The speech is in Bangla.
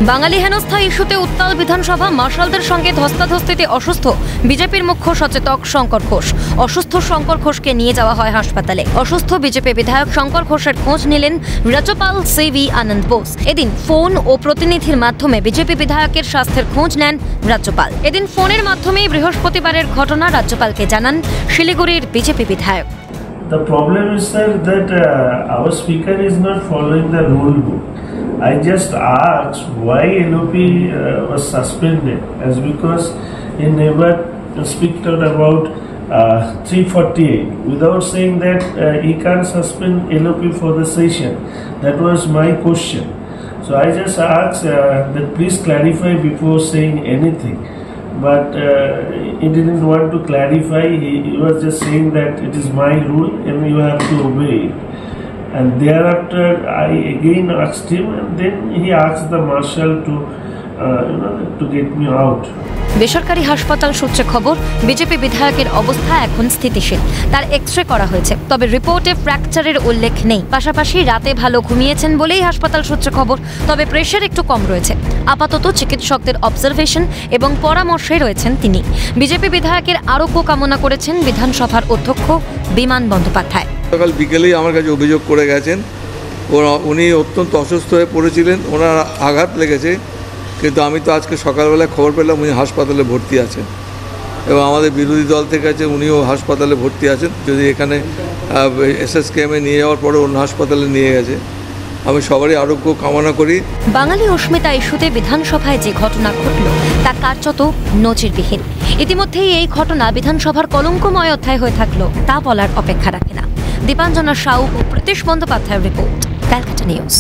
বাঙালি হেনস্থা ইস্যুতে উত্তাল বিধানসভা, মার্শালদের সঙ্গে ধস্তাধস্তিতে অসুস্থ বিজেপির মুখ্য সচেতক শঙ্কর ঘোষ। অসুস্থ শঙ্কর ঘোষকে নিয়ে যাওয়া হয় হাসপাতালে। অসুস্থ বিজেপি বিধায়ক শঙ্কর ঘোষের খোঁজ নিলেন রাজ্যপাল সিভি আনন্দ বোস। এদিন ফোন ও প্রতিনিধির মাধ্যমে বিজেপি বিধায়কের স্বাস্থ্যের খোঁজ নেন রাজ্যপাল। এদিন ফোনের মাধ্যমেই বৃহস্পতিবারের ঘটনা রাজ্যপালকে জানান শিলিগুড়ির বিজেপি বিধায়ক। The problem is, sir, that our speaker is not following the rule book. I just asked why LOP was suspended, as because he never speak out about 348 without saying that he can't suspend LOP for the session. That was my question. So I just asked that please clarify before saying anything. But he didn't want to clarify. He was just saying that it is my rule and you have to obey it. And thereafter I again asked him, and then he asked the marshal to get me out. বেসরকারি হাসপাতাল সূত্রে খবর, বিজেপি বিধায়কের অবস্থা এখন স্থিতিশীল। তার এক্স-রে করা হয়েছে, তবে রিপোর্টে ফ্র্যাকচারের উল্লেখ নেই। পাশাপাশি রাতে ভালো ঘুমিয়েছেন বলেই হাসপাতাল সূত্রে খবর, তবে প্রেশার একটু কম রয়েছে। আপাতত চিকিৎসকদের অবজারভেশন এবং পরামর্শে রয়েছেন তিনি। বিজেপি বিধায়কের আরোগ্য কামনা করেছেন বিধানসভার অধ্যক্ষ বিমান বন্দ্যোপাধ্যায়। সকাল বিকেলেই আমার কাছে অভিযোগ করে গেছেন, উনি অত্যন্ত অসুস্থ হয়ে পড়েছিলেন, ওনার আঘাত লেগেছে। কিন্তু আমি তো আজকে সকালবেলায় খবর পেলাম উনি হাসপাতালে ভর্তি আছেন, এবং আমাদের বিরোধী দল থেকে আছে উনিও হাসপাতালে ভর্তি আছেন। যদি এখানে SSKM-এ নিয়ে যাওয়ার পরে অন্য হাসপাতালে নিয়ে গেছে। আমি সবারই আরোগ্য কামনা করি। বাঙালি অস্মিতা ইস্যুতে বিধানসভায় যে ঘটনা ঘটল তা কার্যত নজিরবিহীন। ইতিমধ্যেই এই ঘটনা বিধানসভার কলঙ্কময় অধ্যায় হয়ে থাকলো তা বলার অপেক্ষা রাখে না। দীপাঞ্জনা সাউ ও প্রতীশ বন্দ্যোপাধ্যায়ের রিপোর্ট, ক্যালকাটা নিউজ।